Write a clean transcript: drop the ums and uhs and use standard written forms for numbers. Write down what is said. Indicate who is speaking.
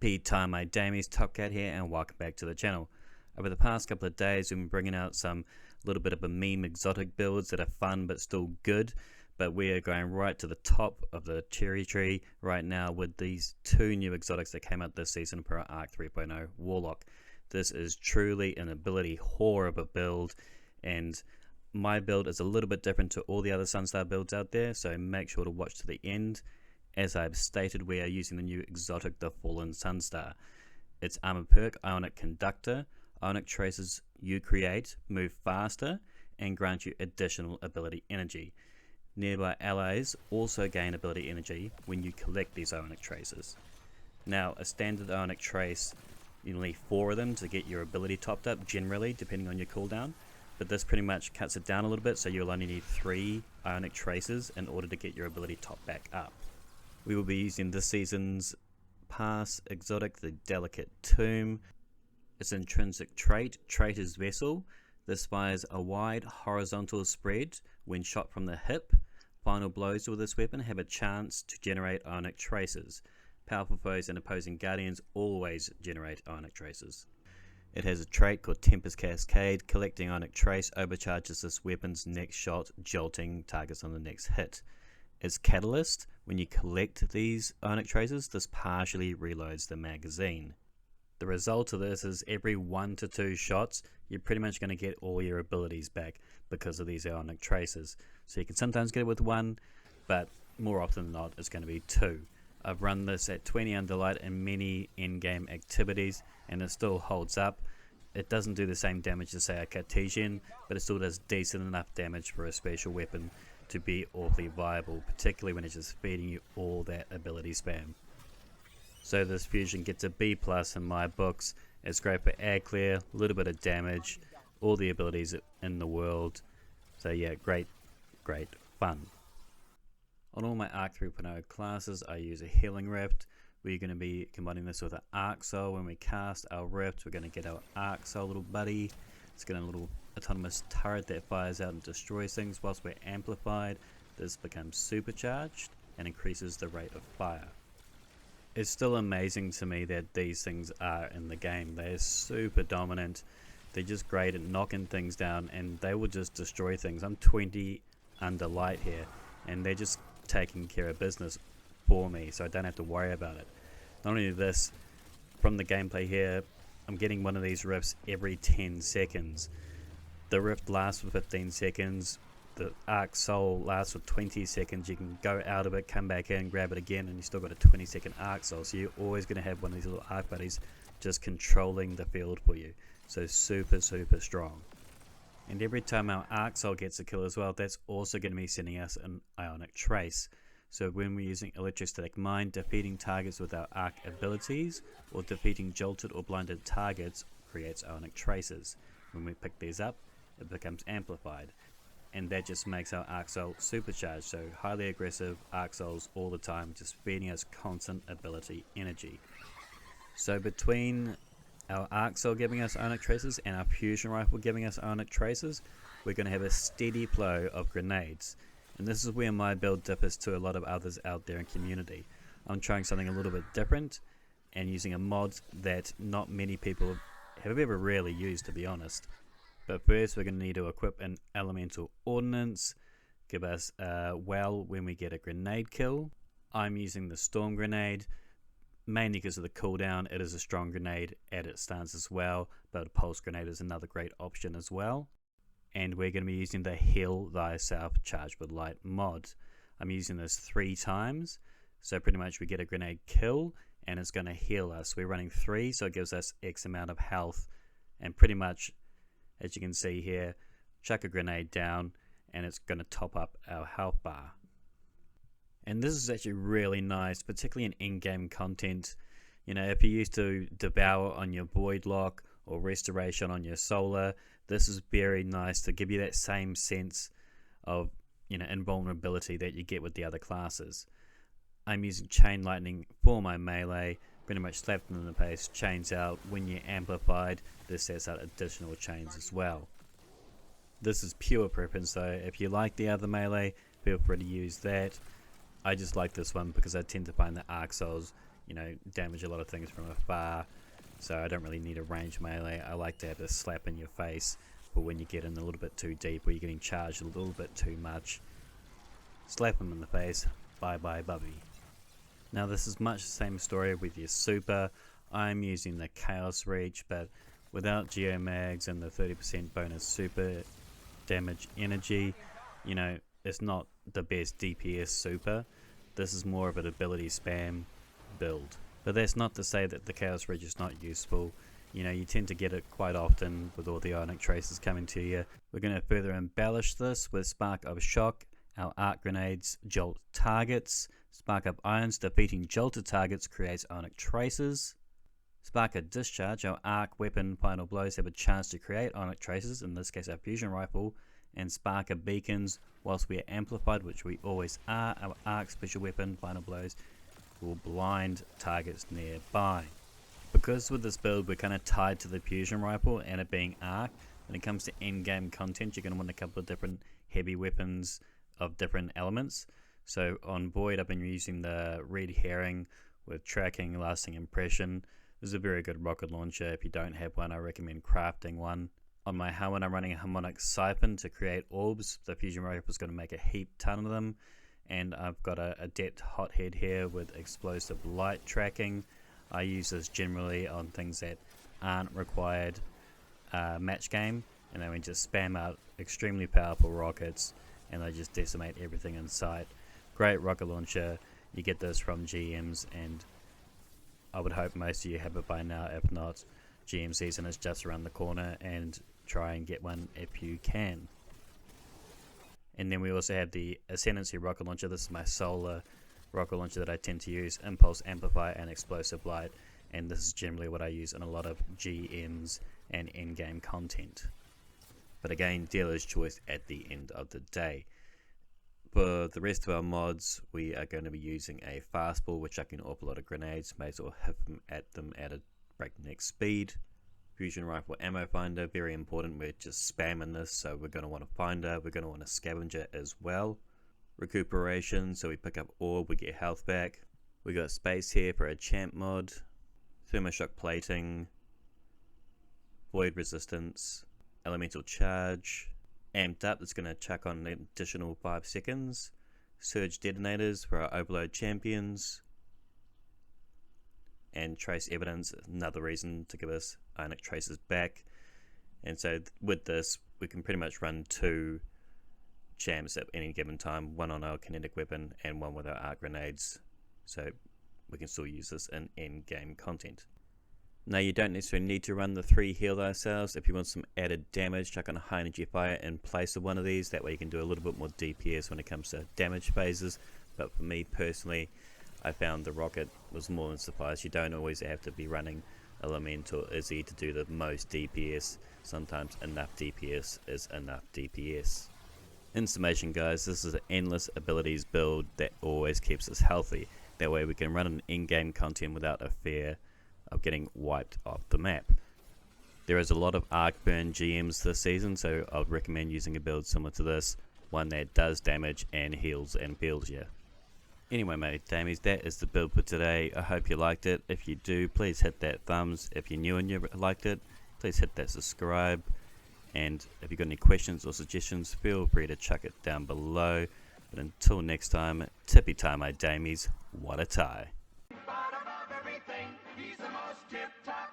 Speaker 1: Yippee time, my damies, Top Cat here, and welcome back to the channel. Over the past couple of days we've been bringing out some little bit of a meme exotic builds that are fun but still good, but we are going right to the top of the cherry tree right now with these two new exotics that came out this season for our Arc 3.0 Warlock. This is truly an ability whore of a build, and my build is a little bit different to all the other Sunstar builds out there, so make sure to watch to the end. As I've stated, we are using the new exotic, the Fallen Sunstar. Its armor perk, Ionic Conductor. Ionic traces you create move faster and grant you additional ability energy. Nearby allies also gain ability energy when you collect these Ionic traces. Now, a standard Ionic trace, you need 4 of them to get your ability topped up, generally, depending on your cooldown. But this pretty much cuts it down a little bit, so you'll only need 3 Ionic traces in order to get your ability topped back up. We will be using this season's pass exotic, the Delicate Tomb. Its intrinsic trait is Vessel. This fires a wide horizontal spread when shot from the hip. Final blows with this weapon have a chance to generate Ionic traces. Powerful foes and opposing guardians always generate Ionic traces. It has a trait called Tempest Cascade. Collecting Ionic trace overcharges this weapon's next shot, jolting targets on the next hit. Its catalyst, when you collect these Ionic traces, this partially reloads the magazine. The result of this is every 1 to 2 shots, you're pretty much going to get all your abilities back because of these Ionic traces. So you can sometimes get it with 1, but more often than not, it's going to be 2. I've run this at 20 under light in many in-game activities, and it still holds up. It doesn't do the same damage as, say, a Cartesian, but it still does decent enough damage for a special weapon to be awfully viable, particularly when it's just feeding you all that ability spam. So this fusion gets a B+ in my books. It's great for air clear, a little bit of damage, all the abilities in the world. So yeah, great fun. On all my Arc 3.0 classes, I use a Healing Rift. We're going to be combining this with an Arc Soul. When we cast our Rift, we're going to get our Arc Soul little buddy. It's got a little autonomous turret that fires out and destroys things. Whilst we're amplified, this becomes supercharged and increases the rate of fire. It's still amazing to me that these things are in the game. They're super dominant. They're just great at knocking things down, and they will just destroy things. I'm 20 under light here, and they're just taking care of business for me, so I don't have to worry about it. Not only this, from the gameplay here, I'm getting one of these rifts every 10 seconds. The rift lasts for 15 seconds. The Arc Soul lasts for 20 seconds. You can go out of it, come back in, grab it again, and you still got a 20-second Arc Soul. So you're always going to have one of these little Arc buddies just controlling the field for you. So super strong. And every time our Arc Soul gets a kill as well, that's also going to be sending us an Ionic Trace. So when we're using Electrostatic Mine, defeating targets with our Arc abilities, or defeating jolted or blinded targets creates Ionic Traces. When we pick these up, it becomes amplified. And that just makes our Arc Soul supercharged, so highly aggressive Arc Souls all the time, just feeding us constant ability energy. So between our Arc Soul giving us Ionic Traces and our Fusion Rifle giving us Ionic Traces, we're going to have a steady flow of grenades. And this is where my build differs to a lot of others out there in community. I'm trying something a little bit different and using a mod that not many people have ever really used, to be honest. But first we're going to need to equip an Elemental Ordnance, give us a well when we get a grenade kill. I'm using the Storm Grenade, mainly because of the cooldown. It is a strong grenade at its stance as well, but a Pulse Grenade is another great option as well. And we're going to be using the Heal Thyself Charged with Light mod. I'm using this 3 times, so pretty much we get a grenade kill and it's going to heal us. We're running 3, so it gives us X amount of health, and pretty much, as you can see here, chuck a grenade down and it's going to top up our health bar. And this is actually really nice, particularly in in-game content. You know, if you're used to Devour on your Voidlock or Restoration on your Solar, this is very nice to give you that same sense of, you know, invulnerability that you get with the other classes. I'm using Chain Lightning for my melee, pretty much slap them in the face, chains out. When you're amplified, this sets out additional chains as well. This is pure preference though. If you like the other melee, feel free to use that. I just like this one because I tend to find that Arc Souls you know, damage a lot of things from afar. So I don't really need a range melee. I like to have a slap in your face, but when you get in a little bit too deep or you're getting charged a little bit too much, slap him in the face, bye bye bubby. Now this is much the same story with your super. I'm using the Chaos Reach, but without Geomags and the 30% bonus super damage energy, you know, it's not the best DPS super. This is more of an ability spam build. But that's not to say that the Chaos Reach is not useful. You know, you tend to get it quite often with all the Ionic Traces coming to you. We're going to further embellish this with Spark of Shock. Our arc grenades jolt targets. Spark of Irons, defeating jolted targets creates Ionic Traces. Spark of Discharge, our arc weapon final blows have a chance to create Ionic Traces, in this case our fusion rifle. And Spark of Beacons, whilst we are amplified, which we always are, our arc special weapon final blows will blind targets nearby. Because with this build we're kind of tied to the fusion rifle and it being arc, when it comes to end game content you're going to want a couple of different heavy weapons of different elements. So on Void I've been using the Red Herring with tracking, lasting impression. This is a very good rocket launcher. If you don't have one, I recommend crafting one. On my helmet I'm running a harmonic siphon to create orbs. The fusion rifle is going to make a heap ton of them. And I've got a adept hothead here with explosive light tracking. I use this generally on things that aren't required match game, and then we just spam out extremely powerful rockets and they just decimate everything in sight. Great rocket launcher. You get this from GMs, and I would hope most of you have it by now. If not, GM season is just around the corner, and try and get one if you can. And then we also have the Ascendancy rocket launcher. This is my solar rocket launcher that I tend to use, Impulse, Amplify and Explosive Light, and this is generally what I use in a lot of GMs and endgame content. But again, dealer's choice at the end of the day. For the rest of our mods, we are going to be using a fastball, which I can awful lot of grenades, may as well hit them at a breakneck speed. Fusion rifle ammo finder, very important. We're just spamming this, so we're going to want a finder, we're going to want a scavenger as well. Recuperation, so we pick up orb, we get health back. We got space here for a champ mod. Thermoshock plating, void resistance, elemental charge, amped up, that's going to chuck on an additional 5 seconds. Surge detonators for our overload champions. And trace evidence, another reason to give us Ionic Traces back. And so with this, we can pretty much run 2 champs at any given time, one on our kinetic weapon and one with our arc grenades. So we can still use this in end-game content. Now you don't necessarily need to run the 3 heal ourselves. If you want some added damage, chuck on a high energy fire in place of one of these. That way you can do a little bit more DPS when it comes to damage phases. But for me personally, I found the rocket was more than suffice. You don't always have to be running Elemental Izzy to do the most DPS. Sometimes enough DPS is enough DPS. In summation guys, this is an endless abilities build that always keeps us healthy. That way we can run an in-game content without a fear of getting wiped off the map. There is a lot of arc burn GMs this season, so I would recommend using a build similar to this, one that does damage and heals and builds you. Anyway mate, damies, that is the build for today. I hope you liked it. If you do, please hit that thumbs. If you're new and you liked it, please hit that subscribe. And if you've got any questions or suggestions, feel free to chuck it down below. But until next time, tippy tie my damies, what a tie.
Speaker 2: He's the most tip-top